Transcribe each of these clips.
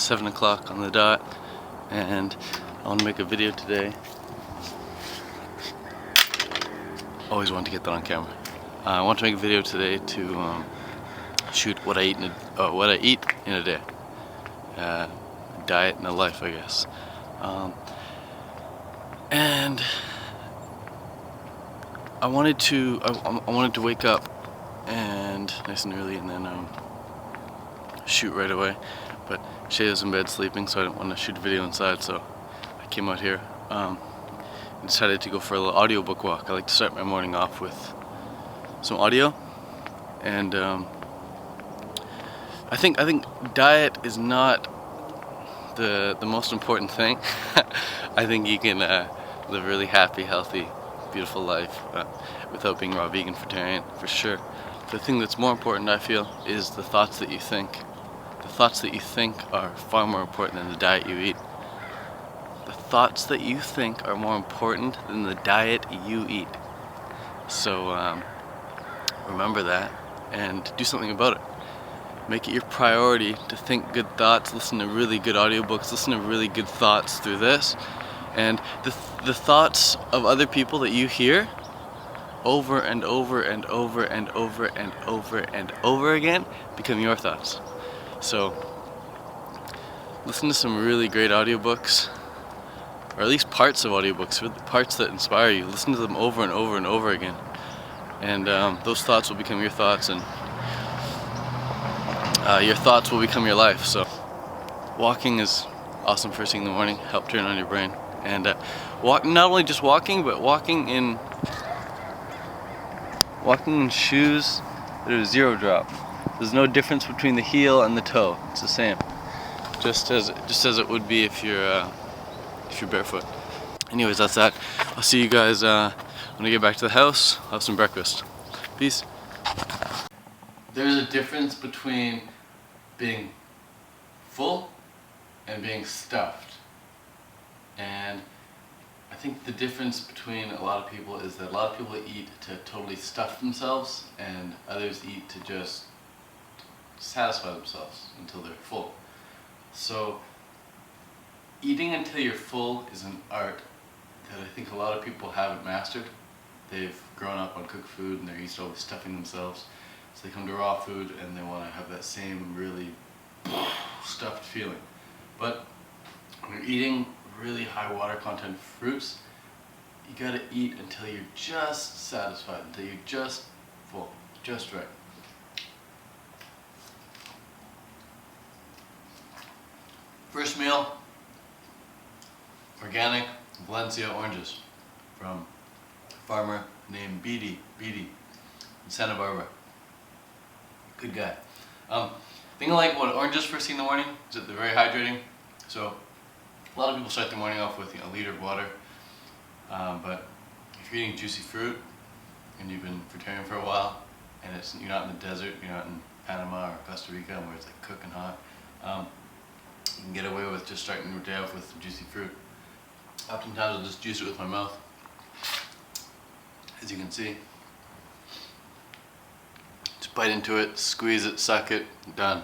7 o'clock on the dot, and I want to make a video today. Always want to get that on camera. I want to make a video today to shoot what I eat in a day. Diet and a life, I guess. And I wanted to wake up and nice and early, and then shoot right away. But Shay is in bed sleeping, so I didn't want to shoot a video inside, so I came out here and decided to go for a little audiobook walk. I like to start my morning off with some audio, and I think diet is not the most important thing. I think you can live a really happy, healthy, beautiful life without being raw vegan, vegetarian, for sure. The thing that's more important, I feel, is the thoughts that you think. The thoughts that you think are far more important than the diet you eat. The thoughts that you think are more important than the diet you eat. So remember that and do something about it. Make it your priority to think good thoughts, listen to really good audiobooks, listen to really good thoughts through this. And the thoughts of other people that you hear over and over and over and over and over and over again become your thoughts. So listen to some really great audiobooks, or at least parts of audiobooks, parts that inspire you. Listen to them over and over and over again, and those thoughts will become your thoughts, and your thoughts will become your life. So walking is awesome first thing in the morning, help turn on your brain. And not only just walking, but walking in shoes that are zero drop. There's no difference between the heel and the toe. It's the same, just as it would be if you're barefoot. Anyways, that's that. I'll see you guys when I get back to the house. I'll have some breakfast. Peace. There's a difference between being full and being stuffed. And I think the difference between a lot of people is that a lot of people eat to totally stuff themselves, and others eat to just satisfy themselves until they're full. So eating until you're full is an art that I think a lot of people haven't mastered. They've grown up on cooked food and they're used to always stuffing themselves. So they come to raw food and they want to have that same really stuffed feeling. But when you're eating really high water content fruits, you gotta eat until you're just satisfied, until you're just full, just right. First meal, organic Valencia oranges from a farmer named Beatty in Santa Barbara. Good guy. Thing I like about oranges first thing in the morning is that they're very hydrating. So a lot of people start their morning off with a liter of water, but if you're eating juicy fruit and you've been vegetarian for a while, and you're not in the desert, you're not in Panama or Costa Rica where it's like cooking hot, you can get away with just starting your day off with some juicy fruit. Oftentimes I'll just juice it with my mouth, as you can see. Just bite into it, squeeze it, suck it, done.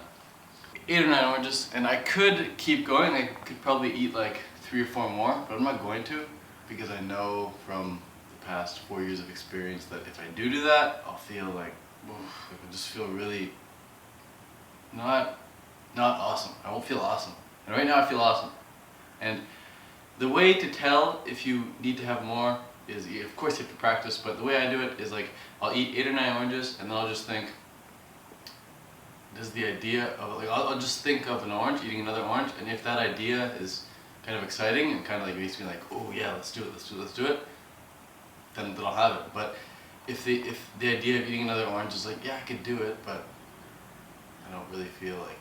8 or 9 oranges, and I could keep going. I could probably eat like 3 or 4 more, but I'm not going to, because I know from the past 4 years of experience that if I do that, I'll feel like, I just feel really not awesome. I won't feel awesome. And right now I feel awesome. And the way to tell if you need to have more is, of course you have to practice, but the way I do it is like, I'll eat 8 or 9 oranges, and then I'll just think, does the idea of, like, I'll just think of an orange, eating another orange, and if that idea is kind of exciting and kind of like makes me like, oh yeah, let's do it, then I'll have it. But if the idea of eating another orange is like, yeah, I could do it, but I don't really feel like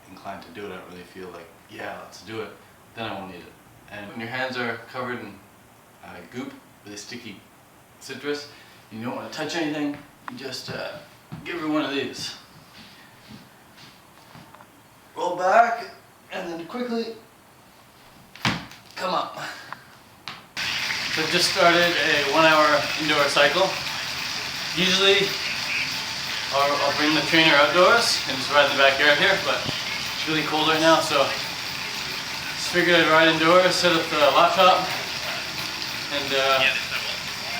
inclined to do it, I don't really feel like, yeah, let's do it, then I won't eat it. And when your hands are covered in goop, really sticky citrus, you don't want to touch anything, you just give her one of these. Roll back, and then quickly come up. So I've just started a 1-hour indoor cycle. Usually I'll bring the trainer outdoors and just ride in the backyard here, but It's really cold right now, so just figured I'd ride indoors, set up the laptop, and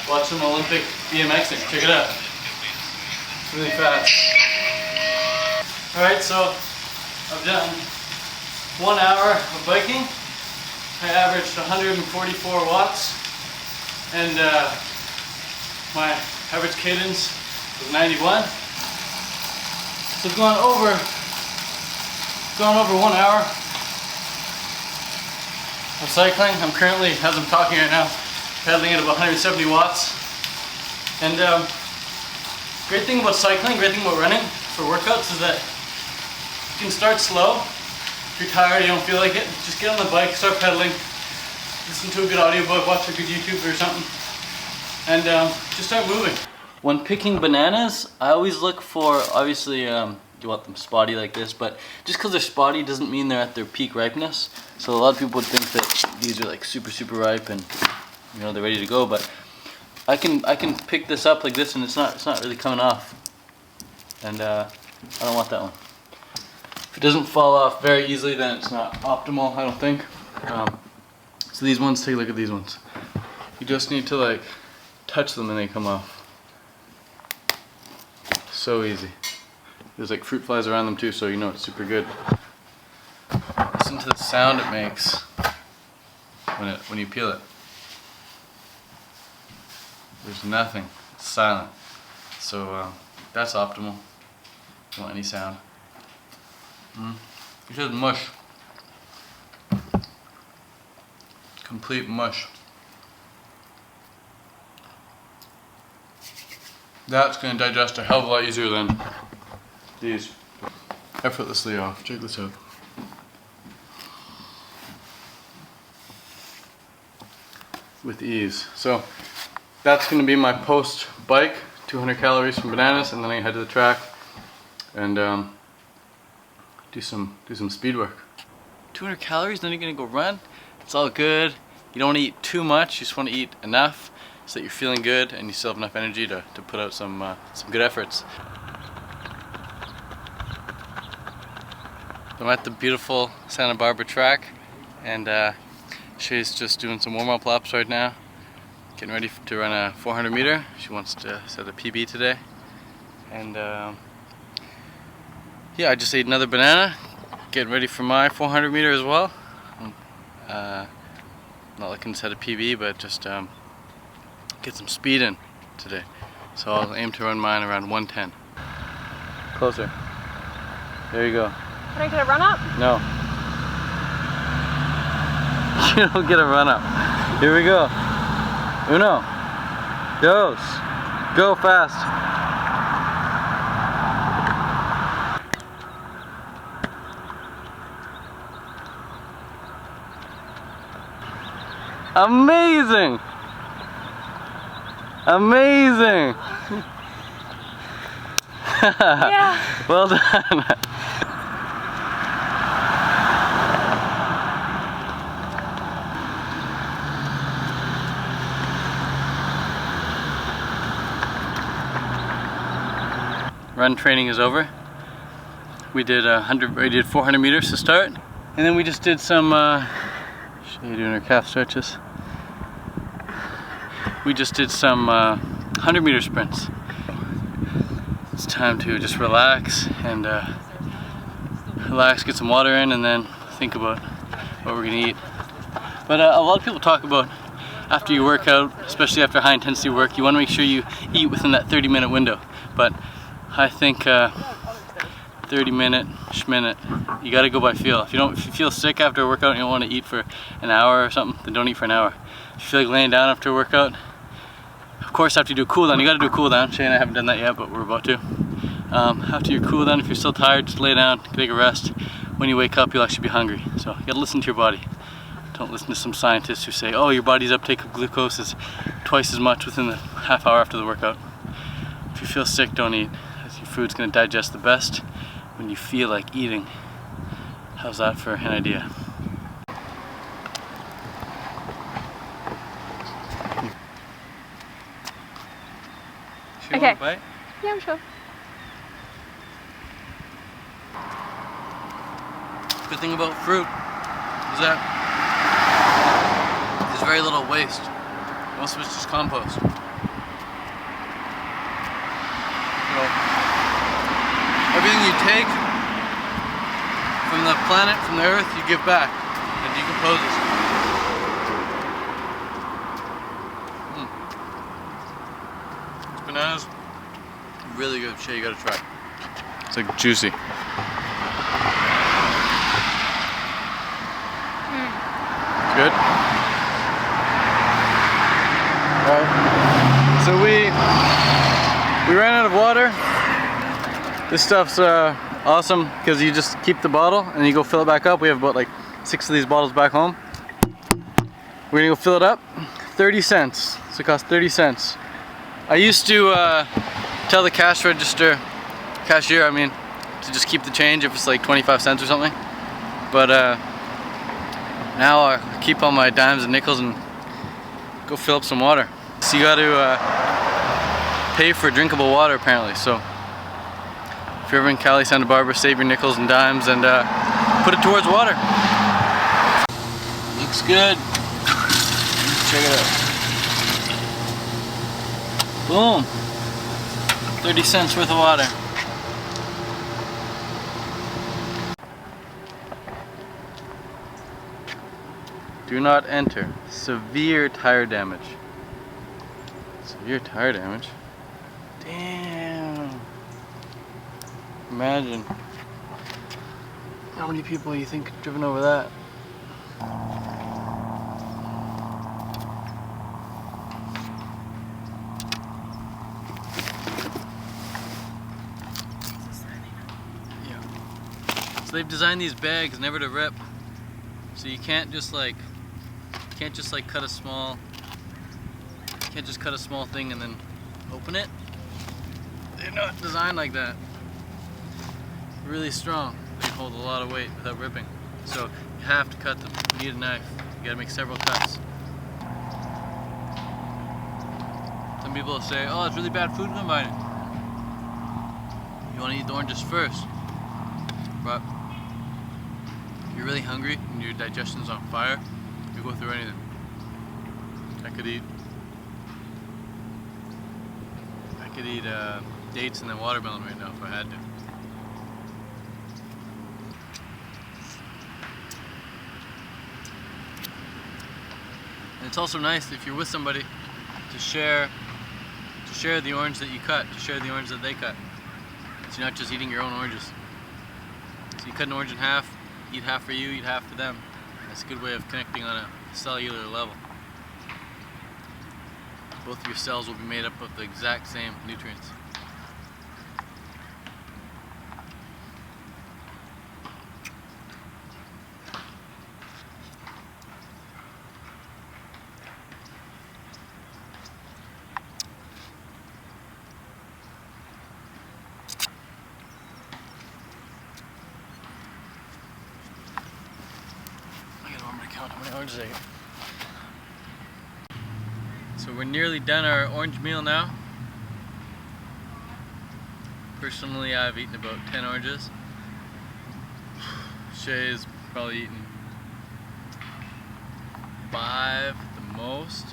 watch some Olympic BMXing. Check it out. It's really fast. Alright, so I've done 1 hour of biking. I averaged 144 watts, and my average cadence was 91. So I've gone over 1 hour of cycling. I'm currently, as I'm talking right now, pedaling at about 170 watts. And great thing about cycling, great thing about running for workouts is that you can start slow. If you're tired, you don't feel like it, just get on the bike, start pedaling, listen to a good audiobook, watch a good YouTube or something, and just start moving. When picking bananas, I always look for, obviously you want them spotty like this, but just because they're spotty doesn't mean they're at their peak ripeness. So a lot of people would think that these are like super ripe and you know they're ready to go, but I can pick this up like this and it's not really coming off, and I don't want that one. If it doesn't fall off very easily, then it's not optimal, I don't think. So these ones, take a look at these ones. You just need to like touch them and they come off. So easy. There's like fruit flies around them too, so you know it's super good. Listen to the sound it makes when you peel it. There's nothing. It's silent. So that's optimal. Don't want any sound. It's just mush. Complete mush. That's going to digest a hell of a lot easier than these. Effortlessly off. Check this out. With ease. So that's going to be my post bike. 200 calories from bananas, and then I head to the track and do some speed work. 200 calories, then you're going to go run. It's all good. You don't want to eat too much. You just want to eat enough so that you're feeling good and you still have enough energy to put out some good efforts. I'm at the beautiful Santa Barbara track, and Shay's just doing some warm-up laps right now, getting ready to run a 400 meter. She wants to set a PB today, and yeah, I just ate another banana, getting ready for my 400 meter as well. Not looking to set a PB, but just get some speed in today. So I'll aim to run mine around 110. Closer. There you go. Can I get a run up? No. You don't get a run up. Here we go. Uno. Dos. Go fast. Amazing! Amazing! Yeah. Well done. Run training is over. We did 400 meters to start, and then we just did some Shay doing her calf stretches. We just did some 100 meter sprints. It's time to just relax and get some water in, and then think about what we're gonna eat. But a lot of people talk about after you work out, especially after high intensity work, you want to make sure you eat within that 30-minute window. But I think 30-minute, you gotta go by feel. If you feel sick after a workout and you don't want to eat for an hour or something, then don't eat for an hour. If you feel like laying down after a workout, of course after you do a cool down, you gotta do a cool down. Shay and I haven't done that yet, but we're about to. After your cool down, if you're still tired, just lay down, take a rest. When you wake up, you'll actually be hungry. So you gotta listen to your body. Don't listen to some scientists who say, oh, your body's uptake of glucose is twice as much within the half hour after the workout. If you feel sick, don't eat. Your food's gonna digest the best when you feel like eating. How's that for an idea? Okay. Bite? Yeah, I'm sure. Good thing about fruit is that there's very little waste. Most of it's just compost. So, everything you take from the planet, from the earth, you give back. It decomposes. It's bananas. Really good shit, you gotta try. It's like juicy. Good. Alright. So we ran out of water. This stuff's awesome because you just keep the bottle and you go fill it back up. We have about like 6 of these bottles back home. We're gonna go fill it up. 30 cents. So it costs 30 cents. I used to tell the cashier, I mean, to just keep the change if it's like 25 cents or something. But now I keep all my dimes and nickels and go fill up some water. So you got to pay for drinkable water apparently. So if you're ever in Cali, Santa Barbara, save your nickels and dimes and put it towards water. Looks good. Check it out. Boom. 30 cents worth of water. Do not enter. Severe tire damage. Severe tire damage? Damn. Imagine how many people you think have driven over that. Yeah. So they've designed these bags never to rip. So you can't just cut a small, cut a small thing and then open it. They're not designed like that. Really strong. They hold a lot of weight without ripping. So you have to cut them. You need a knife. You gotta make several cuts. Some people will say, oh, it's really bad food combining. You wanna eat the oranges first. But if you're really hungry and your digestion's on fire, you go through anything. I could eat dates and then watermelon right now if I had to. And it's also nice if you're with somebody to share the orange that you cut, to share the orange that they cut. So you're not just eating your own oranges. So you cut an orange in half, eat half for you, eat half for them. That's a good way of connecting on a cellular level. Both of your cells will be made up of the exact same nutrients. I'm gonna count how many oranges I ate. So we're nearly done our orange meal now. Personally, I've eaten about 10 oranges. Shay's probably eaten 5 at the most.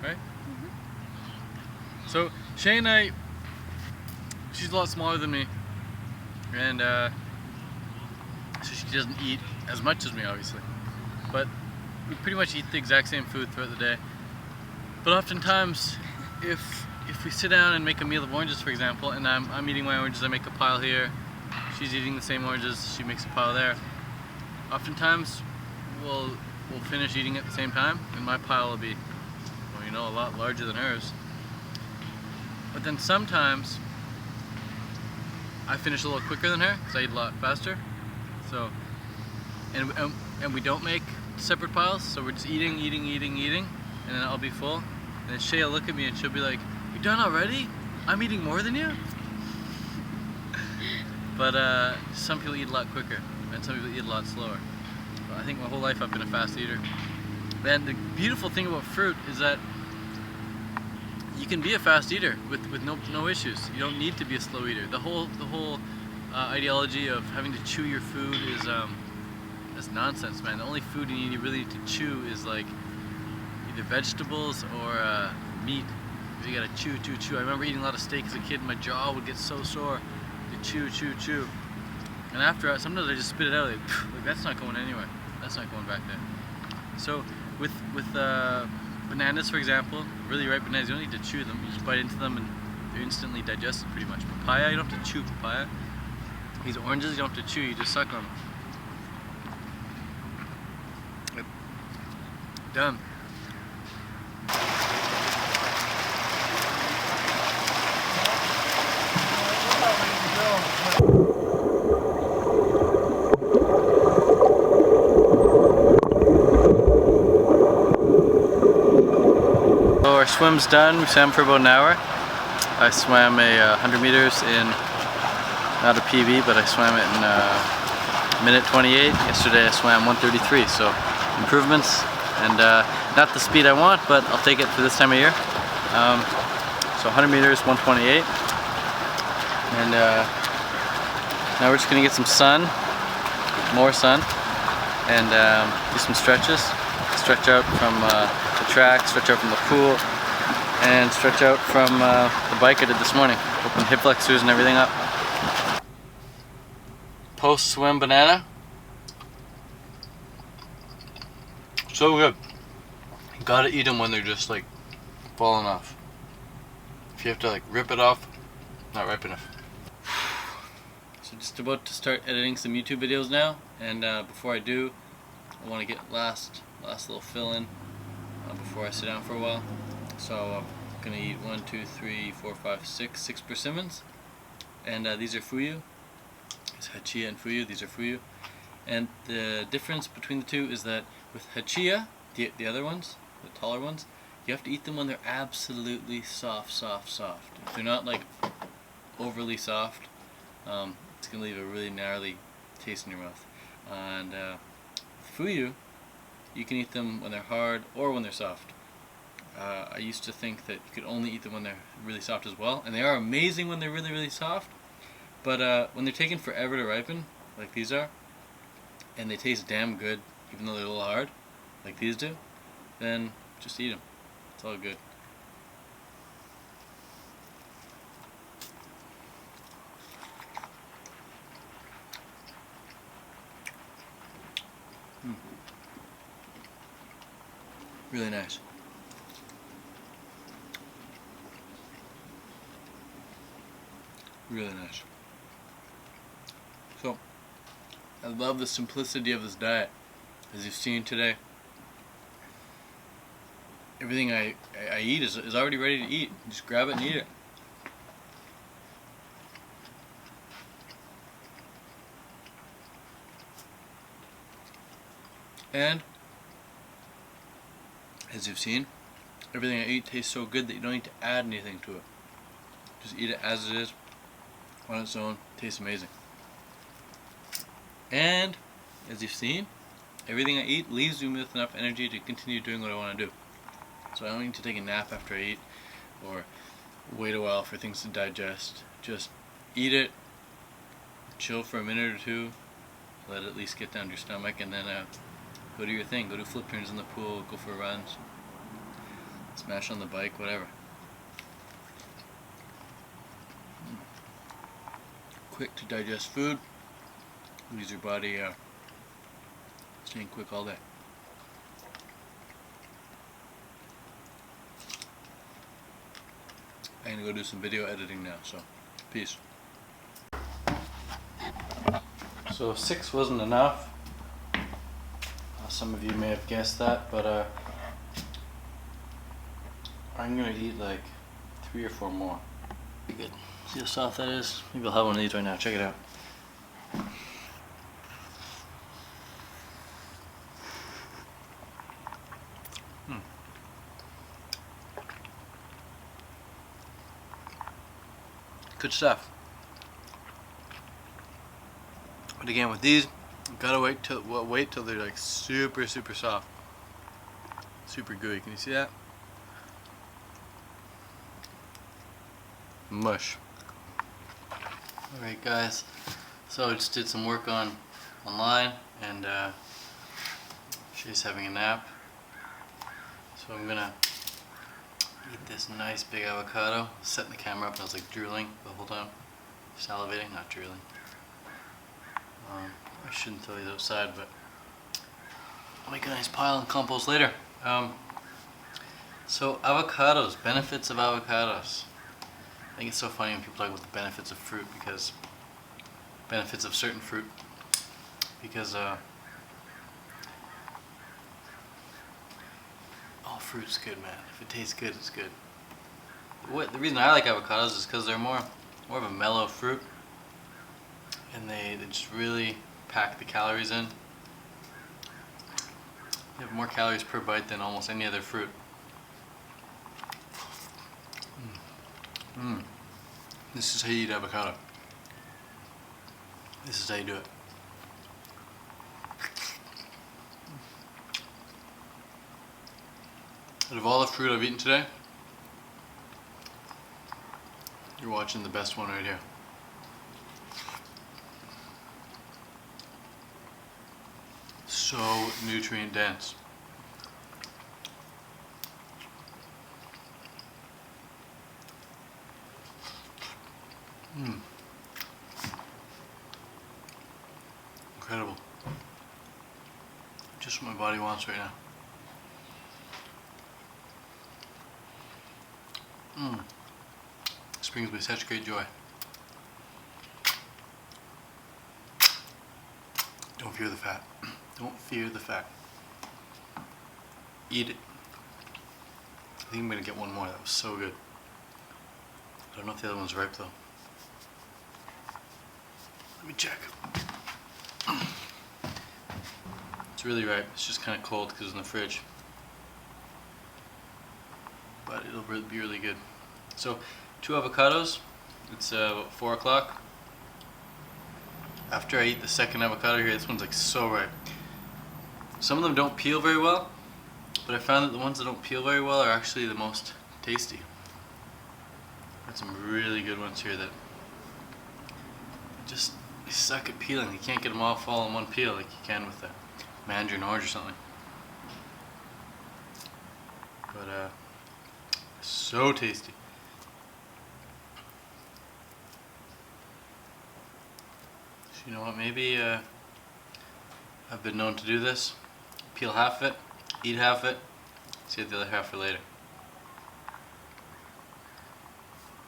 Right? Mm-hmm. So Shay and I, she's a lot smaller than me, and so she doesn't eat as much as me, obviously. But we pretty much eat the exact same food throughout the day. But oftentimes, if we sit down and make a meal of oranges, for example, and I'm eating my oranges, I make a pile here. She's eating the same oranges, she makes a pile there. Oftentimes, we'll finish eating at the same time, and my pile will be, well, you know, a lot larger than hers. But then sometimes, I finish a little quicker than her, because I eat a lot faster. So, and we don't make separate piles, so we're just eating, and then I'll be full. And then Shay will look at me and she'll be like, "You done already? I'm eating more than you?" But some people eat a lot quicker, and some people eat a lot slower. But I think my whole life I've been a fast eater. And the beautiful thing about fruit is that you can be a fast eater with no issues. You don't need to be a slow eater. The whole ideology of having to chew your food is nonsense, man. The only food you need really to chew is like either vegetables or meat. You gotta chew, chew, chew. I remember eating a lot of steak as a kid and my jaw would get so sore. You chew, chew, chew. And after, sometimes I just spit it out like that's not going anywhere. That's not going back there. So with bananas, for example, really ripe bananas, you don't need to chew them. You just bite into them and they're instantly digested pretty much. Papaya, you don't have to chew papaya. These oranges, you don't have to chew, you just suck on them. Done. So our swim's done. We swam for about an hour. I swam 100 meters in, not a PB, but I swam it in minute 28. Yesterday I swam 133, so improvements. And not the speed I want, but I'll take it for this time of year. So 100 meters, 128. And now we're just gonna get some sun, more sun, and do some stretches. Stretch out from the track, stretch out from the pool, and stretch out from the bike I did this morning. Open hip flexors and everything up. Post-swim banana. So good. You gotta eat them when they're just like falling off. If you have to like rip it off, not ripe enough. So just about to start editing some YouTube videos now, and before I do, I want to get last little fill in before I sit down for a while. So I'm gonna eat 1, 2, 3, 4, 5, 6 persimmons, and these are fuyu. It's hachia and fuyu. These are fuyu, and the difference between the two is that with hachia, the other ones, the taller ones, you have to eat them when they're absolutely soft. If they're not like overly soft, it's gonna leave a really gnarly taste in your mouth. And fuyu, you can eat them when they're hard or when they're soft. I used to think that you could only eat them when they're really soft as well, and they are amazing when they're really soft. But when they're taking forever to ripen, like these are, and they taste damn good, even though they're a little hard, like these do, then just eat them. It's all good. Really nice. Really nice. So, I love the simplicity of this diet. As you've seen today, everything I eat is already ready to eat. Just grab it and eat it. And as you've seen, everything I eat tastes so good that you don't need to add anything to it. Just eat it as it is, on its own. It tastes amazing. And as you've seen, everything I eat leaves me with enough energy to continue doing what I want to do. So I don't need to take a nap after I eat or wait a while for things to digest. Just eat it, chill for a minute or two, let it at least get down to your stomach, and then go do your thing. Go do flip turns in the pool, go for runs, smash on the bike, whatever. Quick to digest food, leaves your body staying quick all day. I'm gonna go do some video editing now, so peace. So 6 wasn't enough. Some of you may have guessed that, but I'm gonna eat like 3 or 4 more. Pretty good. See how soft that is? Maybe I'll have one of these right now. Check it out. Good stuff. But again, with these, you gotta wait till they're like super soft, super gooey. Can you see that? Mush. All right, guys. So I just did some work online, and she's having a nap. So I'm gonna eat this nice big avocado. Setting the camera up, and I was like drooling the whole time, salivating, not drooling. I shouldn't throw these outside, but I'll make a nice pile and compost later. So avocados, benefits of avocados. I think it's so funny when people talk about the benefits of fruit, because benefits of certain fruit, because all fruit's good, man. If it tastes good, it's good. The reason I like avocados is because they're more of a mellow fruit, and they just really pack the calories in. They have more calories per bite than almost any other fruit. This is how you eat avocado. This is how you do it. Out of all the fruit I've eaten today, you're watching the best one right here. So nutrient dense. Incredible. Just what my body wants right now. This brings me such great joy. Don't fear the fat. Don't fear the fat. Eat it. I think I'm gonna get one more. That was so good. I don't know if the other one's ripe though. Let me check. It's really ripe. It's just kind of cold because it's in the fridge. But it'll be really good. So, 2 avocados. It's about 4 o'clock. After I eat the second avocado here, this one's like so ripe. Some of them don't peel very well, but I found that the ones that don't peel very well are actually the most tasty. Got some really good ones here that just suck at peeling. You can't get them all in one peel like you can with a mandarin orange or something. But so tasty. So you know what? Maybe I've been known to do this. Peel half of it, eat half of it, save the other half for later.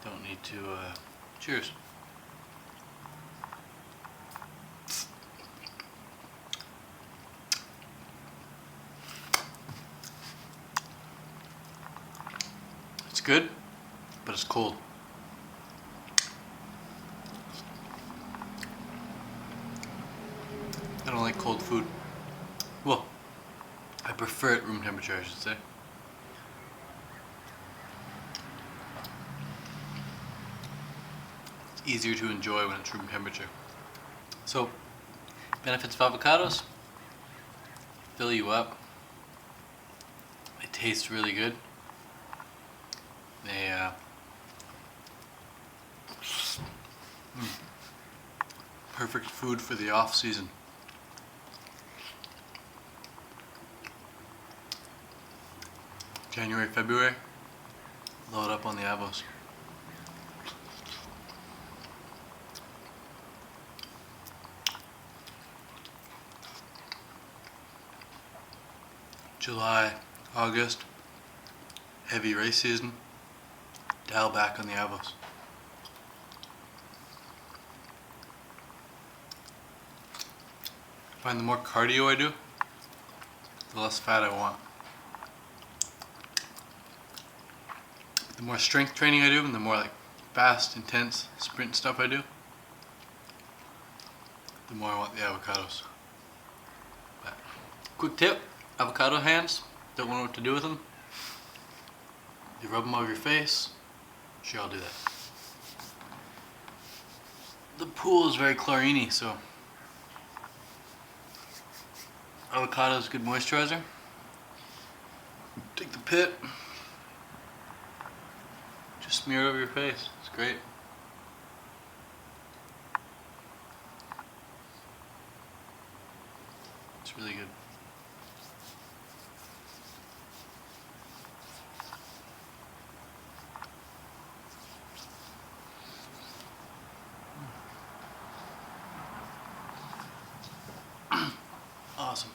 Don't need to. Cheers. It's good, but it's cold. I don't like cold food. Well, I prefer it room temperature, I should say. It's easier to enjoy when it's room temperature. So, benefits of avocados: fill you up. They taste really good. They perfect food for the off season. January, February, load up on the avos. July, August, heavy race season, dial back on the avos. I find the more cardio I do, the less fat I want. The more strength training I do, and the more like fast, intense sprint stuff I do, the more I want the avocados. But quick tip: avocado hands, don't know what to do with them. You rub them over your face. Sure, I'll do that. The pool is very chlorine-y, so avocado is a good moisturizer. Take the pit, just smear it over your face. It's great. It's really good. Awesome.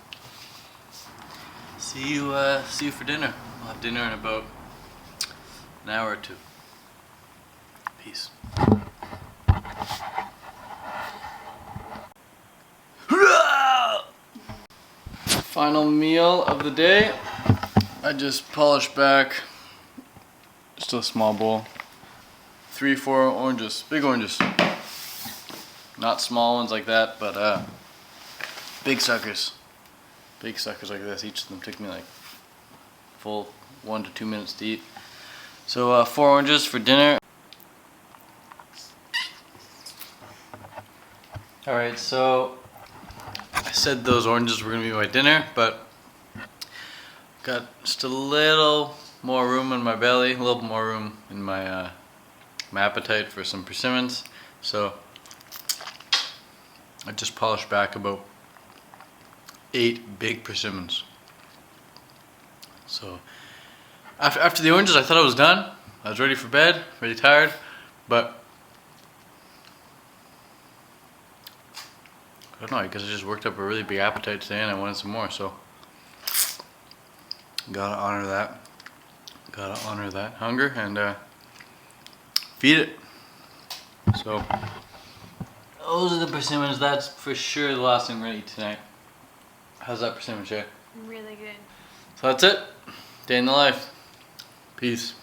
See you for dinner. We'll have dinner in about an hour or two. Peace. Final meal of the day. I just polished back just a small bowl. 3-4 oranges, big oranges. Not small ones like that, but big suckers. Big suckers like this. Each of them took me like full 1 to 2 minutes to eat. So 4 oranges for dinner. Alright, so I said those oranges were going to be my dinner, but got just a little more room in my belly, a little more room in my my appetite for some persimmons. So I just polished back about 8 big persimmons. So after the oranges, I thought I was done. I was ready for bed, really tired, but I don't know, I guess I just worked up a really big appetite today and I wanted some more, so gotta honor that. Gotta honor that hunger and feed it. So those are the persimmons. That's for sure the last thing we're gonna eat tonight. How's that persimmon, Shay? Really good. So that's it. Day in the life. Peace.